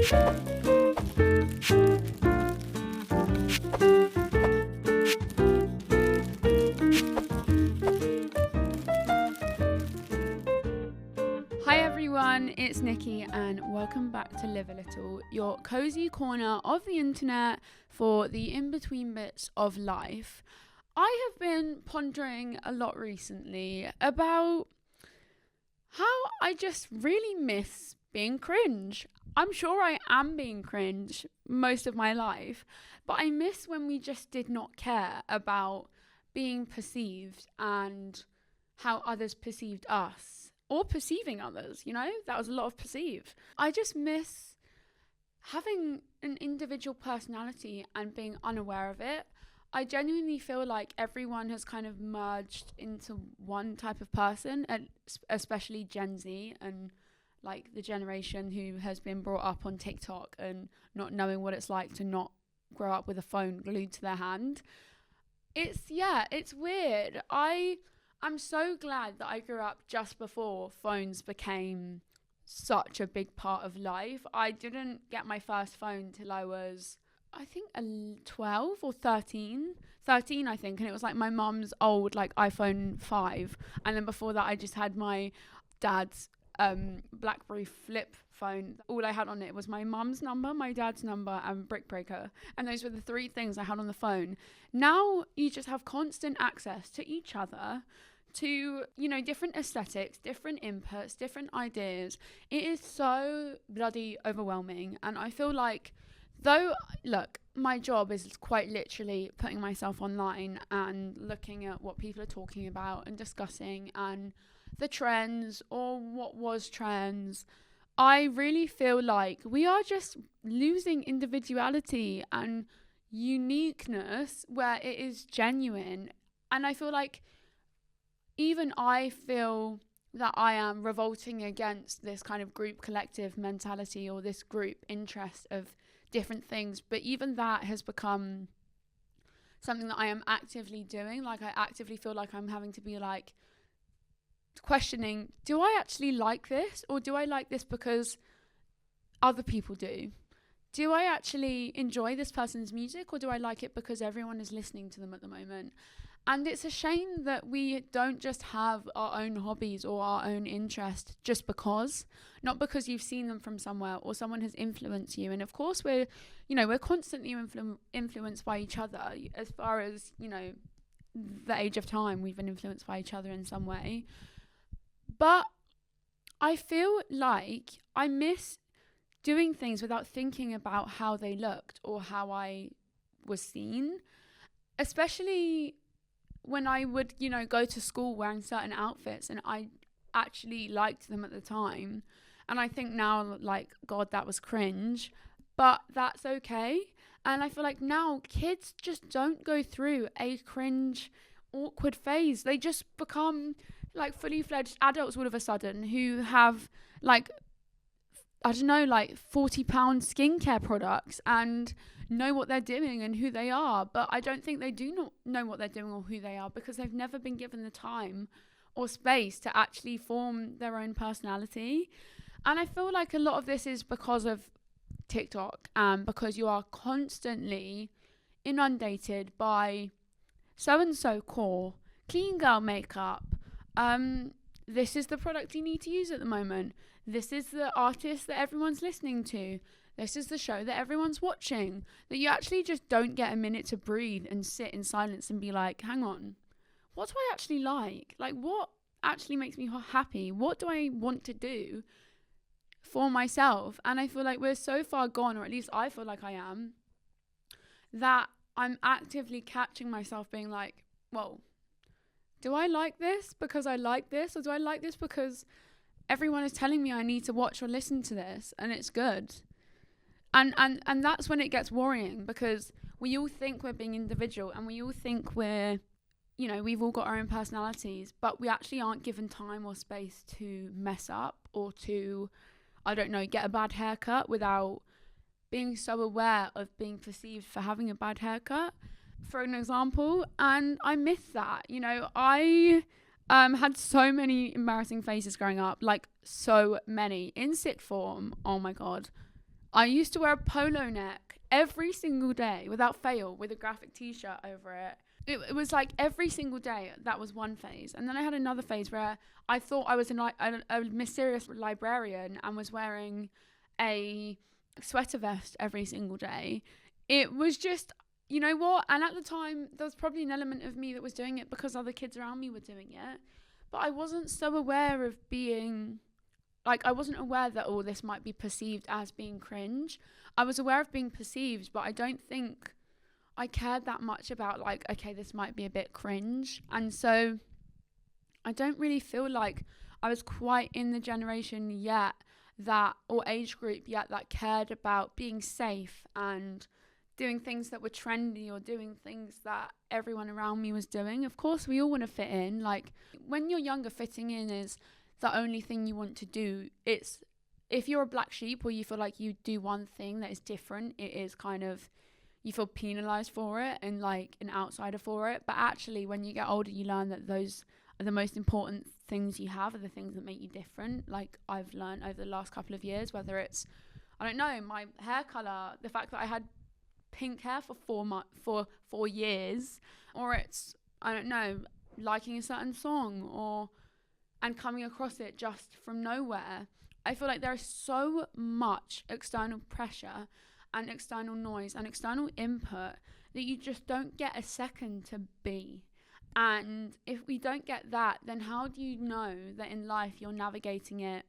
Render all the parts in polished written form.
Hi everyone, it's Nikki and welcome back to Live a Little, your cozy corner of the internet for the in-between bits of life. I have been pondering a lot recently about how I just really miss being cringe. I'm sure I am being cringe most of my life, but I miss when we just did not care about being perceived and how others perceived us. Or perceiving others, that was a lot of perceive. I just miss having an individual personality and being unaware of it. I genuinely feel like everyone has kind of merged into one type of person, and especially Gen Z and like the generation who has been brought up on TikTok and not knowing what it's like to not grow up with a phone glued to their hand. It's weird. I'm so glad that I grew up just before phones became such a big part of life. I didn't get my first phone till I was, I think, 12 or 13. 13, I think. And it was like my mum's old like iPhone 5. And then before that, I just had my dad's BlackBerry flip phone. All I had on it was my mum's number, my dad's number, and Brick Breaker. And those were the three things I had on the phone. Now you just have constant access to each other, to, different aesthetics, different inputs, different ideas. It is so bloody overwhelming. And I feel like, my job is quite literally putting myself online and looking at what people are talking about and discussing and the trends or what was trends. I really feel like we are just losing individuality and uniqueness where it is genuine. And I feel like even I feel that I am revolting against this kind of group collective mentality or this group interest of different things. But even that has become something that I am actively doing. Like, I actively feel like I'm having to be like questioning, do I actually like this? Or do I like this because other people do? Do I actually enjoy this person's music, or do I like it because everyone is listening to them at the moment? And it's a shame that we don't just have our own hobbies or our own interest just because, not because you've seen them from somewhere or someone has influenced you. And of course we're constantly influenced by each other. As far as, the age of time, we've been influenced by each other in some way. But I feel like I miss doing things without thinking about how they looked or how I was seen, especially when I would, go to school wearing certain outfits and I actually liked them at the time. And I think now, like, God, that was cringe, but that's okay. And I feel like now kids just don't go through a cringe, awkward phase. They just become like fully fledged adults all of a sudden who have like, I don't know, like 40-pound skincare products and know what they're doing and who they are. But I don't think they do not know what they're doing or who they are because they've never been given the time or space to actually form their own personality. And I feel like a lot of this is because of TikTok, because you are constantly inundated by so-and-so core, clean girl makeup, this is the product you need to use at the moment. This is the artist that everyone's listening to. This is the show that everyone's watching. That you actually just don't get a minute to breathe and sit in silence and be like, hang on, what do I actually like? Like, what actually makes me happy? What do I want to do for myself? And I feel like we're so far gone, or at least I feel like I am, that I'm actively catching myself being like, well, do I like this because I like this? Or do I like this because everyone is telling me I need to watch or listen to this and it's good? And that's when it gets worrying, because we all think we're being individual and we all think we're, we've all got our own personalities, but we actually aren't given time or space to mess up or to, I don't know, get a bad haircut without being so aware of being perceived for having a bad haircut, for an example. And I miss that. I had so many embarrassing faces growing up, like so many. In sixth form, oh my God, I used to wear a polo neck every single day without fail with a graphic t-shirt over it. It was like every single day. That was one phase. And then I had another phase where I thought I was a mysterious librarian and was wearing a sweater vest every single day. It was just, you know what? And at the time, there was probably an element of me that was doing it because other kids around me were doing it. But I wasn't so aware of being, like, I wasn't aware that all this might be perceived as being cringe. I was aware of being perceived, but I don't think I cared that much about, like, okay, this might be a bit cringe. And so I don't really feel like I was quite in the generation yet that, or age group yet, that cared about being safe and doing things that were trendy or doing things that everyone around me was doing. Of course, we all want to fit in. Like, when you're younger, fitting in is the only thing you want to do. It's, if you're a black sheep or you feel like you do one thing that is different, it is kind of, you feel penalized for it and like an outsider for it. But actually, when you get older, you learn that those are the most important things you have, are the things that make you different. Like, I've learned over the last couple of years, whether it's, I don't know, my hair color, the fact that I had pink hair for 4 years, or it's, I don't know, liking a certain song and coming across it just from nowhere. I feel like there is so much external pressure and external noise and external input that you just don't get a second to be. And if we don't get that, then how do you know that in life you're navigating it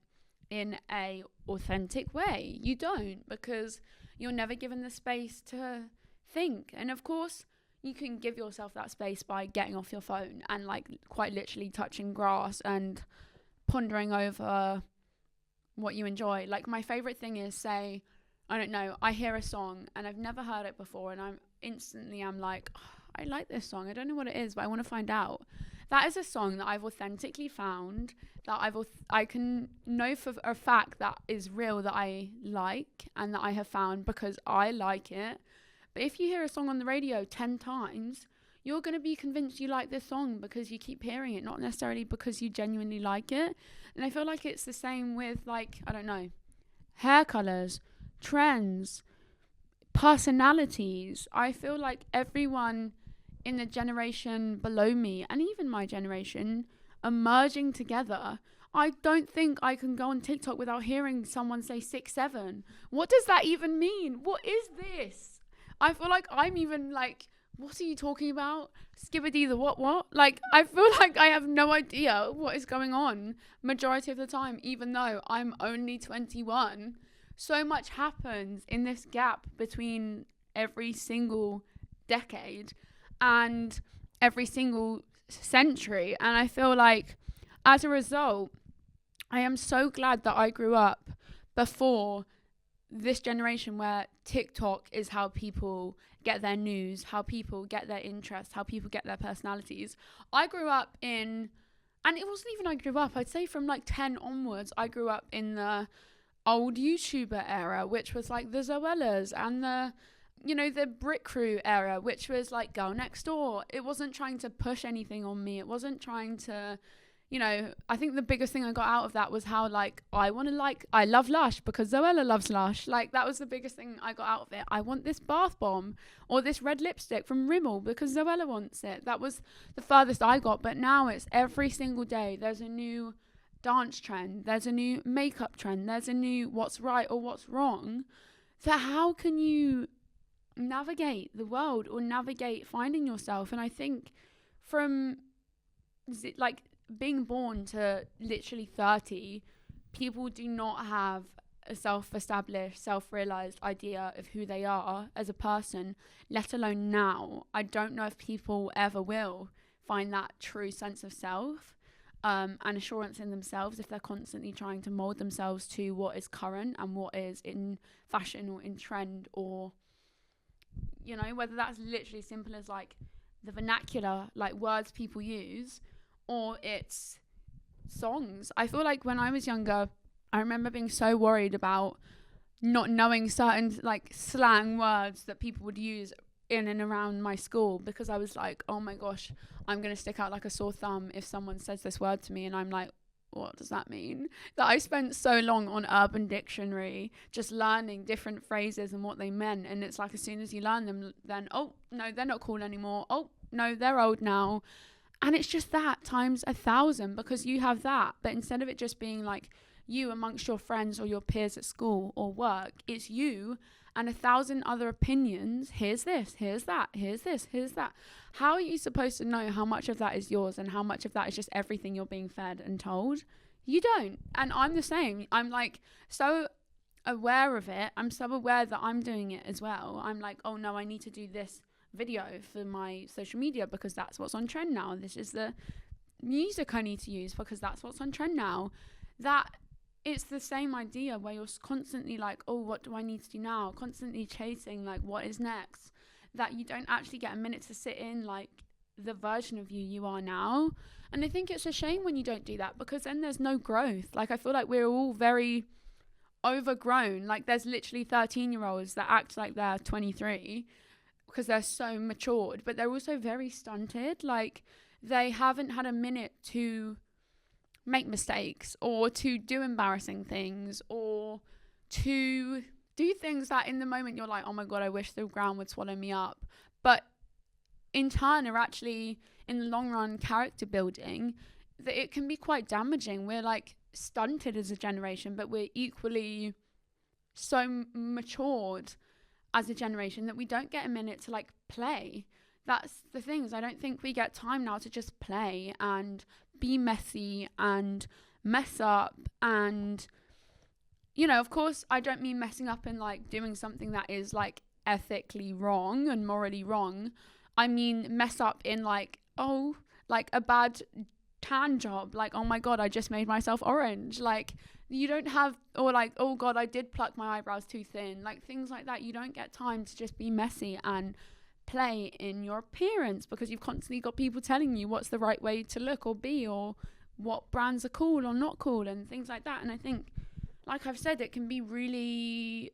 in a authentic way? You don't, because you're never given the space to think. And of course, you can give yourself that space by getting off your phone and like quite literally touching grass and pondering over what you enjoy. Like, my favorite thing is, say, I don't know, I hear a song and I've never heard it before, and I'm like, oh, I like this song. I don't know what it is, but I want to find out. That is a song that I've authentically found, that I can know for a fact that is real, that I like and that I have found because I like it. But if you hear a song on the radio 10 times, you're going to be convinced you like this song because you keep hearing it, not necessarily because you genuinely like it. And I feel like it's the same with, like, I don't know, hair colors, trends, personalities. I feel like everyone in the generation below me, and even my generation, are merging together. I don't think I can go on TikTok without hearing someone say 6'7". What does that even mean? What is this? I feel like I'm even like, what are you talking about? Skibbity the what? Like, I feel like I have no idea what is going on majority of the time, even though I'm only 21. So much happens in this gap between every single decade and every single century. And I feel like as a result, I am so glad that I grew up before this generation where TikTok is how people get their news, how people get their interests, how people get their personalities. I grew up in, and it wasn't even I grew up, I'd say from like 10 onwards, I grew up in the old YouTuber era, which was like the Zoellas and the Brit Crew era, which was like Girl Next Door. It wasn't trying to push anything on me. It wasn't trying to, I think the biggest thing I got out of that was how, like, I love Lush because Zoella loves Lush. Like, that was the biggest thing I got out of it. I want this bath bomb or this red lipstick from Rimmel because Zoella wants it. That was the furthest I got. But now it's every single day there's a new dance trend, there's a new makeup trend, there's a new what's right or what's wrong. So how can you navigate the world or navigate finding yourself? And I think from like being born to literally 30, people do not have a self-established, self-realized idea of who they are as a person, let alone now. I don't know if people ever will find that true sense of self and assurance in themselves if they're constantly trying to mold themselves to what is current and what is in fashion or in trend, or whether that's literally simple as like the vernacular, like words people use, or it's songs. I feel like when I was younger, I remember being so worried about not knowing certain like slang words that people would use in and around my school, because I was like, oh my gosh, I'm going to stick out like a sore thumb if someone says this word to me and I'm like, what does that mean? That I spent so long on Urban Dictionary just learning different phrases and what they meant. And it's like, as soon as you learn them, then, oh, no, they're not cool anymore. Oh, no, they're old now. And it's just that times 1,000, because you have that. But instead of it just being like you amongst your friends or your peers at school or work, it's you and 1,000 other opinions. Here's this, here's that, here's this, here's that. How are you supposed to know how much of that is yours and how much of that is just everything you're being fed and told? You don't. And I'm the same. I'm like so aware of it. I'm so aware that I'm doing it as well. I'm like, oh no, I need to do this video for my social media because that's what's on trend now. This is the music I need to use because that's what's on trend now. That it's the same idea where you're constantly like, oh, what do I need to do now? Constantly chasing like what is next, that you don't actually get a minute to sit in like the version of you are now. And I think it's a shame when you don't do that, because then there's no growth. Like, I feel like we're all very overgrown. Like, there's literally 13-year-olds that act like they're 23 because they're so matured, but they're also very stunted. Like, they haven't had a minute to make mistakes or to do embarrassing things or to do things that in the moment you're like, oh my God, I wish the ground would swallow me up. But in turn are actually, in the long run, character building, that it can be quite damaging. We're like stunted as a generation, but we're equally so matured as a generation that we don't get a minute to like play. That's the thing, is I don't think we get time now to just play and be messy and mess up. And, you know, of course, I don't mean messing up in like doing something that is like ethically wrong and morally wrong. I mean mess up in like, oh, like a bad tan job. Like, oh my God, I just made myself orange. Like, you don't have, or like, oh God, I did pluck my eyebrows too thin. Like, things like that. You don't get time to just be messy and play in your appearance, because you've constantly got people telling you what's the right way to look or be, or what brands are cool or not cool and things like that. And I think, like I've said, it can be really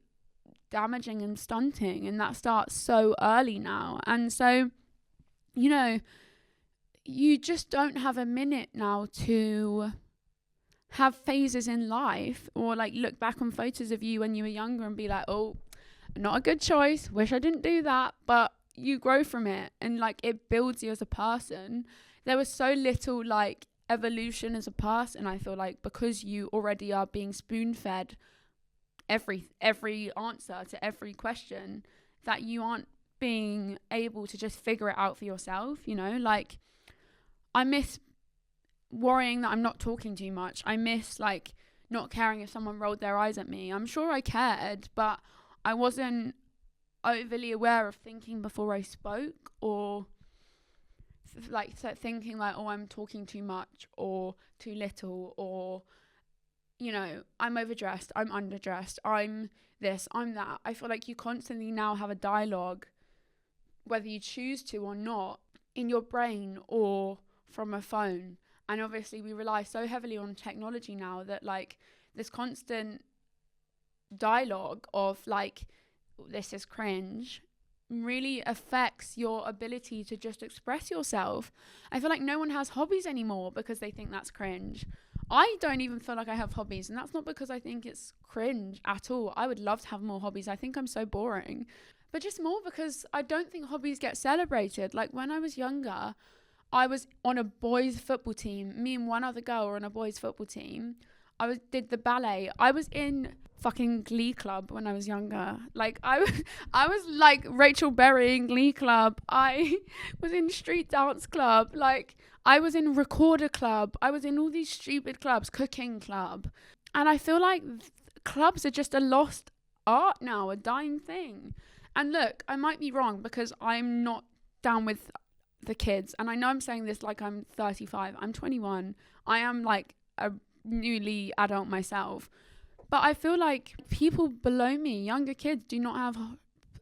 damaging and stunting, and that starts so early now. And so, you know, you just don't have a minute now to have phases in life, or like look back on photos of you when you were younger and be like, oh, not a good choice, wish I didn't do that. But you grow from it, and like it builds you as a person. There was so little like evolution as a person, I feel like, because you already are being spoon fed every answer to every question, that you aren't being able to just figure it out for yourself. You know, like, I miss worrying that I'm not talking too much. I miss like not caring if someone rolled their eyes at me. I'm sure I cared, but I wasn't overly aware of thinking before I spoke, or like thinking like, oh, I'm talking too much or too little, or, you know, I'm overdressed, I'm underdressed, I'm this, I'm that. I feel like you constantly now have a dialogue, whether you choose to or not, in your brain or from a phone. And obviously we rely so heavily on technology now that like this constant dialogue of like, this is cringe, really affects your ability to just express yourself. I feel like no one has hobbies anymore because they think that's cringe. I don't even feel like I have hobbies, and that's not because I think it's cringe at all. I would love to have more hobbies. I think I'm so boring, but just more because I don't think hobbies get celebrated. Like, when I was younger, I was on a boys football team. Me and one other girl were on a boys football team. Did the ballet. I was in fucking Glee Club when I was younger. Like, I was like Rachel Berry in Glee Club. I was in Street Dance Club. Like, I was in Recorder Club. I was in all these stupid clubs, Cooking Club. And I feel like clubs are just a lost art now, a dying thing. And look, I might be wrong because I'm not down with the kids. And I know I'm saying this like I'm 35. I'm 21. I am like a newly adult myself, but I feel like people below me, younger kids, do not have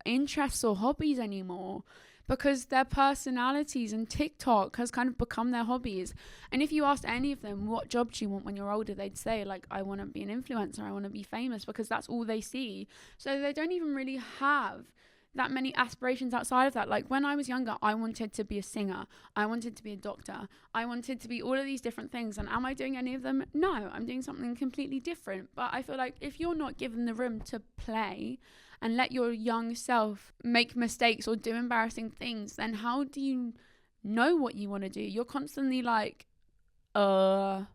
interests or hobbies anymore, because their personalities and TikTok has kind of become their hobbies. And if you asked any of them, what job do you want when you're older, they'd say like, I want to be an influencer, I want to be famous, because that's all they see. So they don't even really have that many aspirations outside of that. Like when I was younger, I wanted to be a singer, I wanted to be a doctor, I wanted to be all of these different things. And am I doing any of them? No, I'm doing something completely different. But I feel like if you're not given the room to play and let your young self make mistakes or do embarrassing things, then how do you know what you want to do? You're constantly like, and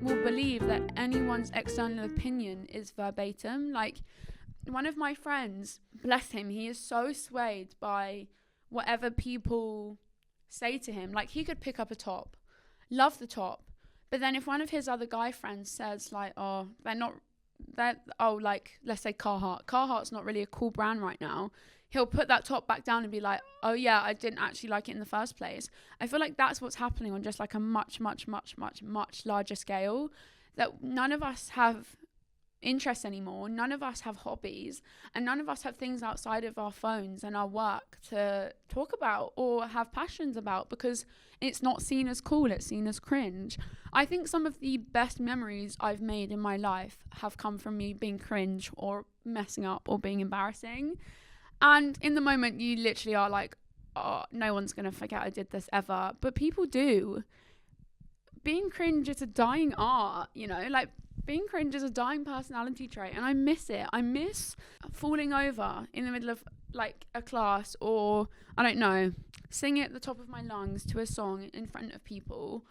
will believe that anyone's external opinion is verbatim. Like one of my friends, bless him, he is so swayed by whatever people say to him. Like he could pick up a top, love the top, but then if one of his other guy friends says like, like let's say Carhartt's not really a cool brand right now, he'll put that top back down and be like, oh yeah, I didn't actually like it in the first place. I feel like that's what's happening on just like a much larger scale, that none of us have interests anymore, none of us have hobbies, and none of us have things outside of our phones and our work to talk about or have passions about, because it's not seen as cool, it's seen as cringe. I think some of the best memories I've made in my life have come from me being cringe or messing up or being embarrassing. And in the moment you literally are like, oh, no one's gonna forget I did this ever, but people do. Being cringe is a dying art, you know, like being cringe is a dying personality trait, and I miss it. I miss falling over in the middle of like a class, or I don't know, singing at the top of my lungs to a song in front of people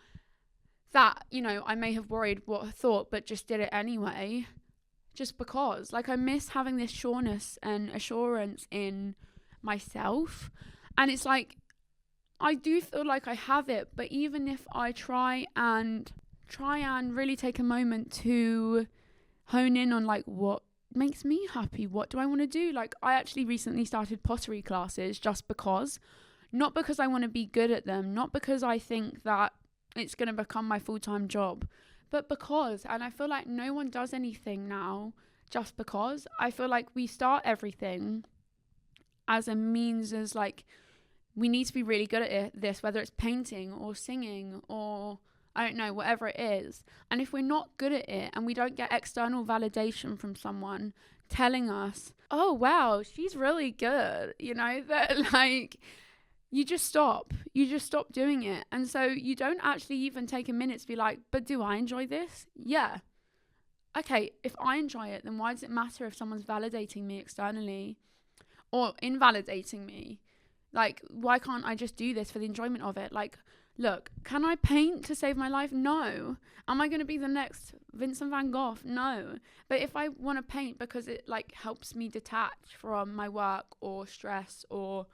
that, you know, I may have worried what I thought, but just did it anyway, just because. Like I miss having this sureness and assurance in myself, and it's like I do feel like I have it, but even if I try and really take a moment to hone in on like what makes me happy, what do I want to do. Like I actually recently started pottery classes just because, not because I want to be good at them, not because I think that it's going to become my full-time job, but because. And I feel like no one does anything now just because. I feel like we start everything as a means, as like we need to be really good at this, whether it's painting or singing or I don't know, whatever it is. And if we're not good at it and we don't get external validation from someone telling us, oh, wow, she's really good, you know, that like you just stop doing it. And so you don't actually even take a minute to be like, but do I enjoy this? Yeah. Okay, if I enjoy it, then why does it matter if someone's validating me externally or invalidating me? Like, why can't I just do this for the enjoyment of it? Like, look, can I paint to save my life? No. Am I going to be the next Vincent van Gogh? No. But if I want to paint because it like helps me detach from my work or stress or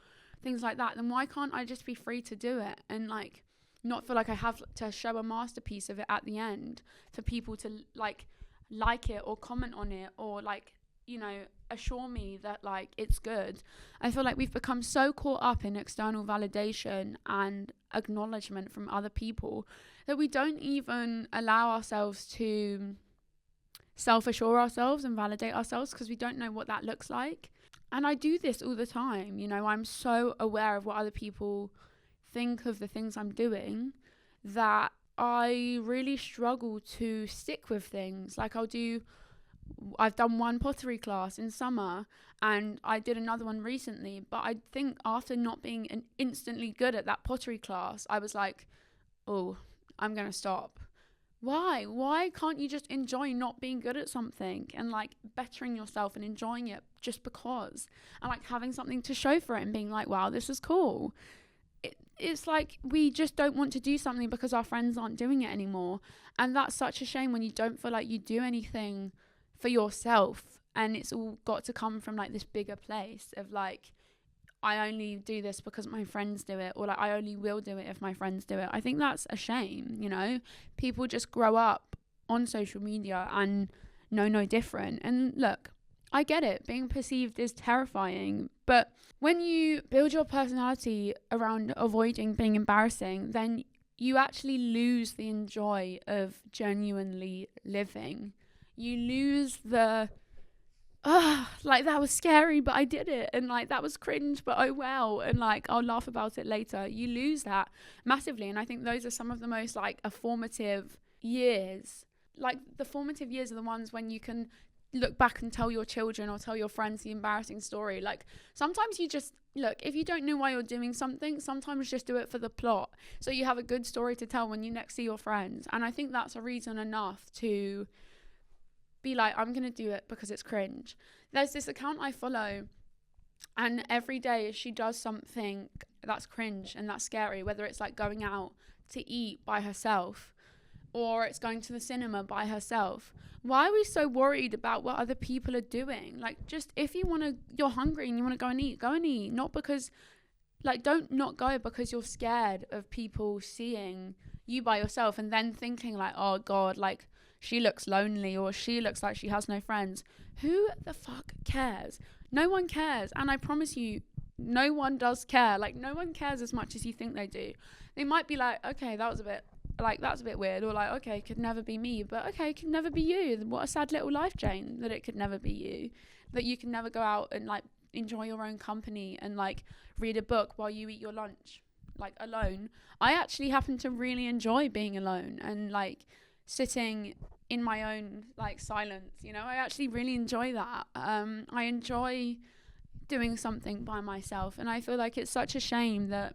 things like that, then why can't I just be free to do it and like not feel like I have to show a masterpiece of it at the end for people to like it or comment on it or like, you know, assure me that like it's good. I feel like we've become so caught up in external validation and acknowledgement from other people that we don't even allow ourselves to self-assure ourselves and validate ourselves, because we don't know what that looks like. And I do this all the time, you know, I'm so aware of what other people think of the things I'm doing that I really struggle to stick with things. Like I've done one pottery class in summer and I did another one recently, but I think after not being instantly good at that pottery class, I was like, oh, I'm going to stop. Why can't you just enjoy not being good at something and like bettering yourself and enjoying it just because, and like having something to show for it and being like, wow, this is cool. It's like we just don't want to do something because our friends aren't doing it anymore. And that's such a shame when you don't feel like you do anything for yourself, and it's all got to come from like this bigger place of like, I only do this because my friends do it, or like I only will do it if my friends do it. I think that's a shame, you know. People just grow up on social media and know no different. And look, I get it, being perceived is terrifying, but when you build your personality around avoiding being embarrassing, then you actually lose the joy of genuinely living. You lose the, like that was scary, but I did it. And like that was cringe, but oh well. And like I'll laugh about it later. You lose that massively. And I think those are some of the most like formative years, like the formative years are the ones when you can look back and tell your children or tell your friends the embarrassing story. Like sometimes you just look, if you don't know why you're doing something, sometimes just do it for the plot, so you have a good story to tell when you next see your friends. And I think that's a reason enough to be like, I'm gonna do it because it's cringe. There's this account I follow, and every day she does something that's cringe and that's scary, whether it's like going out to eat by herself or it's going to the cinema by herself. Why are we so worried about what other people are doing? Like, just if you're hungry and you want to go and eat. Not because, like, don't not go because you're scared of people seeing you by yourself and then thinking like, oh God, like she looks lonely or she looks like she has no friends. Who the fuck cares? No one cares. And I promise you, no one does care. Like, no one cares as much as you think they do. They might be like, okay, that's a bit weird, or like, okay, it could never be me, but okay, it could never be you. What a sad little life, Jane, that it could never be you, that you can never go out and like enjoy your own company and like read a book while you eat your lunch, like alone. I actually happen to really enjoy being alone and like sitting in my own like silence, you know. I actually really enjoy that. I enjoy doing something by myself, and I feel like it's such a shame that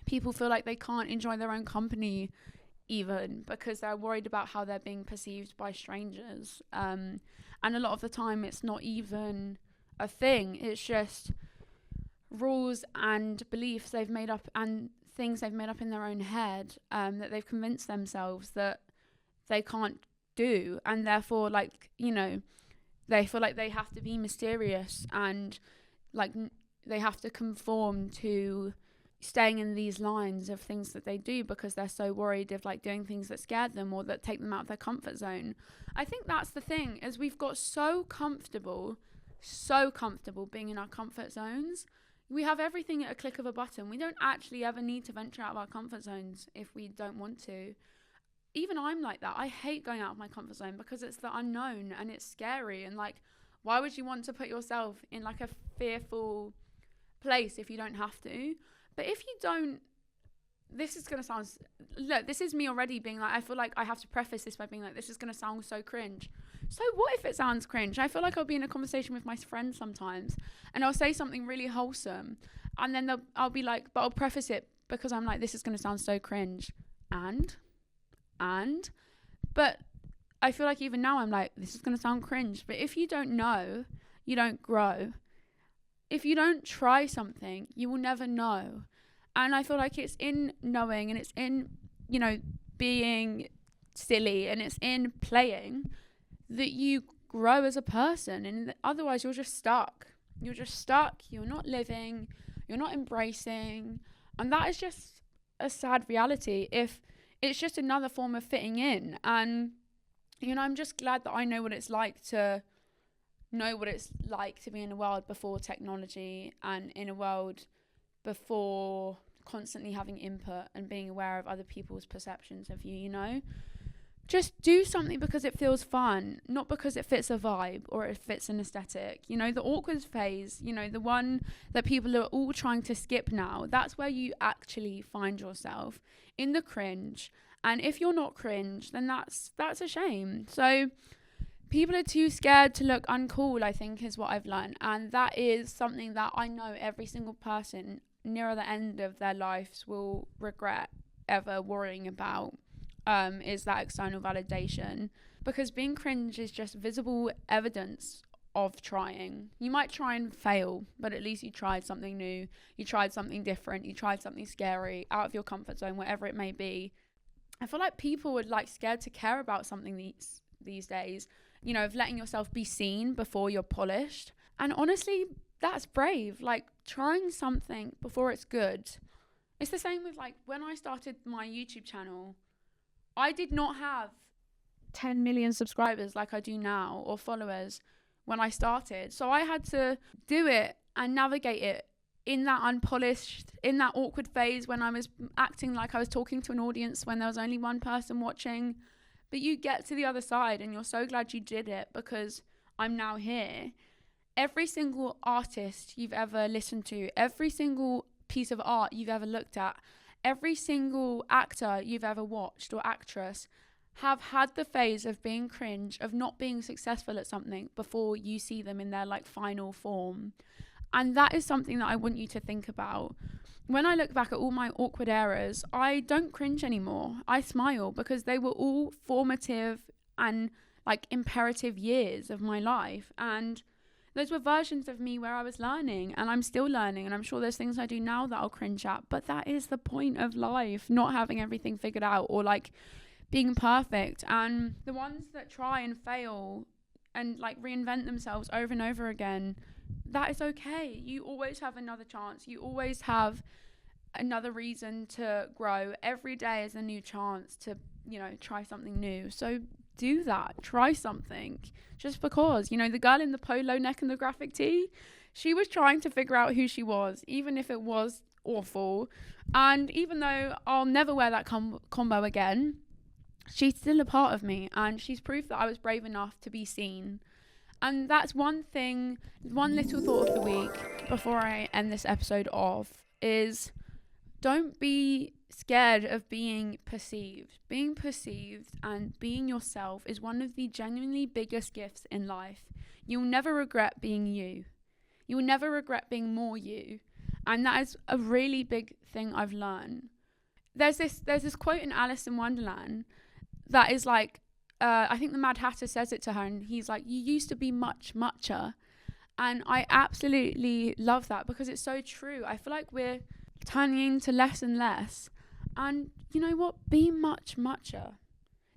people feel like they can't enjoy their own company even because they're worried about how they're being perceived by strangers. And a lot of the time it's not even a thing. It's just rules and beliefs they've made up and things they've made up in their own head, that they've convinced themselves that they can't do. And therefore, like, you know, they feel like they have to be mysterious and like they have to conform to staying in these lines of things that they do because they're so worried of like doing things that scare them or that take them out of their comfort zone. I think that's the thing, is we've got so comfortable being in our comfort zones. We have everything at a click of a button. We don't actually ever need to venture out of our comfort zones if we don't want to. Even I'm like that. I hate going out of my comfort zone because it's the unknown and it's scary, and like, why would you want to put yourself in like a fearful place if you don't have to? But if you don't, this is going to sound, look, this is me already being like, I feel like I have to preface this by being like, this is going to sound so cringe. So what if it sounds cringe? I feel like I'll be in a conversation with my friends sometimes and I'll say something really wholesome and then I'll be like, but I'll preface it because I'm like, this is going to sound so cringe. But I feel like even now I'm like, this is going to sound cringe. But if you don't know, you don't grow. If you don't try something, you will never know. And I feel like it's in knowing and it's in, you know, being silly and it's in playing that you grow as a person. And otherwise you're just stuck. You're not living. You're not embracing. And that is just a sad reality if it's just another form of fitting in. And, you know, I'm just glad that I know what it's like to be in a world before technology and in a world before constantly having input and being aware of other people's perceptions of you, you know. Just do something because it feels fun, not because it fits a vibe or it fits an aesthetic. You know, the awkward phase, you know, the one that people are all trying to skip now, that's where you actually find yourself, in the cringe. And if you're not cringe, then that's a shame. So people are too scared to look uncool, I think, is what I've learned. And that is something that I know every single person nearer the end of their lives will regret ever worrying about, is that external validation. Because being cringe is just visible evidence of trying. You might try and fail, but at least you tried something new. You tried something different. You tried something scary, out of your comfort zone, whatever it may be. I feel like people are like scared to care about something these days, you know, of letting yourself be seen before you're polished. And honestly, that's brave. Like, trying something before it's good. It's the same with like when I started my YouTube channel, I did not have 10 million subscribers like I do now, or followers, when I started. So I had to do it and navigate it in that unpolished, in that awkward phase when I was acting like I was talking to an audience when there was only one person watching. But you get to the other side and you're so glad you did it, because I'm now here. Every single artist you've ever listened to, every single piece of art you've ever looked at, every single actor you've ever watched or actress have had the phase of being cringe, of not being successful at something before you see them in their like final form. And that is something that I want you to think about. When I look back at all my awkward eras, I don't cringe anymore. I smile because they were all formative and like imperative years of my life. And those were versions of me where I was learning, and I'm still learning, and I'm sure there's things I do now that I'll cringe at, but that is the point of life, not having everything figured out or like being perfect. And the ones that try and fail and like reinvent themselves over and over again, that is okay. You always have another chance. You always have another reason to grow. Every day is a new chance to, you know, try something new. So do that. Try something. Just because, you know, the girl in the polo neck and the graphic tee, she was trying to figure out who she was, even if it was awful. And even though I'll never wear that combo again, she's still a part of me, and she's proof that I was brave enough to be seen. And that's one thing, one little thought of the week before I end this episode off is don't be scared of being perceived. Being perceived and being yourself is one of the genuinely biggest gifts in life. You'll never regret being you. You'll never regret being more you. And that is a really big thing I've learned. There's this quote in Alice in Wonderland that is like, I think the Mad Hatter says it to her, and he's like, you used to be much, mucher. And I absolutely love that because it's so true. I feel like we're turning into less and less. And you know what? Be much, mucher.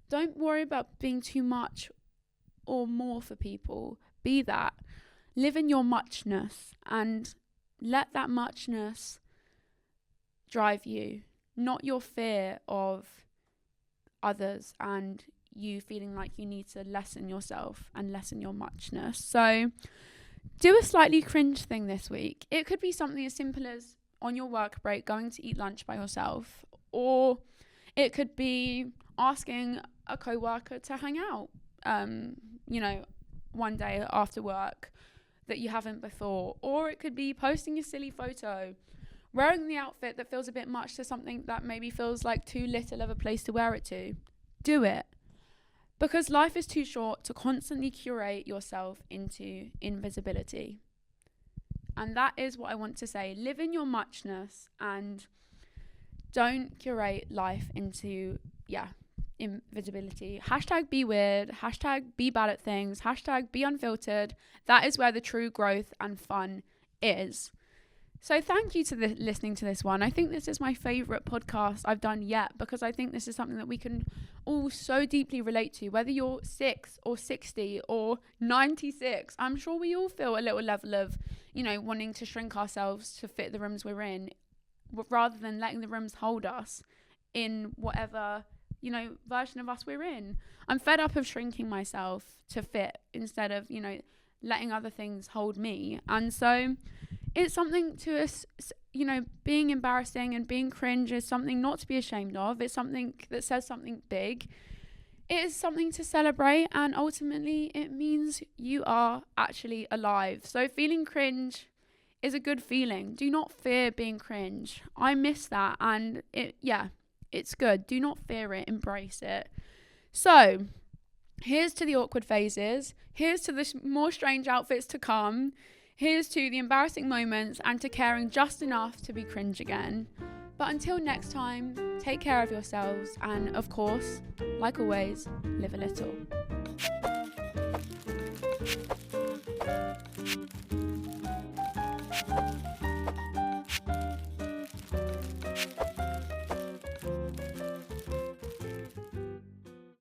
Don't worry about being too much or more for people. Be that. Live in your muchness and let that muchness drive you, not your fear of others and you feeling like you need to lessen yourself and lessen your muchness. So do a slightly cringe thing this week. It could be something as simple as on your work break going to eat lunch by yourself, or it could be asking a co-worker to hang out you know, one day after work that you haven't before, or it could be posting a silly photo, wearing the outfit that feels a bit much to something that maybe feels like too little of a place to wear it to. Do it. Because life is too short to constantly curate yourself into invisibility. And that is what I want to say. Live in your muchness and don't curate life into, invisibility. Hashtag be weird. Hashtag be bad at things. Hashtag be unfiltered. That is where the true growth and fun is. So thank you to listening to this one. I think this is my favourite podcast I've done yet, because I think this is something that we can all so deeply relate to, whether you're 6 or 60 or 96. I'm sure we all feel a little level of, you know, wanting to shrink ourselves to fit the rooms we're in, rather than letting the rooms hold us in whatever, you know, version of us we're in. I'm fed up of shrinking myself to fit instead of, you know, letting other things hold me. And so it's something to us, you know, being embarrassing and being cringe is something not to be ashamed of. It's something that says something big. It is something to celebrate, and ultimately it means you are actually alive. So feeling cringe is a good feeling. Do not fear being cringe. I miss that, and it's good. Do not fear it. Embrace it. So here's to the awkward phases. Here's to the more strange outfits to come. Here's to the embarrassing moments and to caring just enough to be cringe again. But until next time, take care of yourselves and, of course, like always, live a little.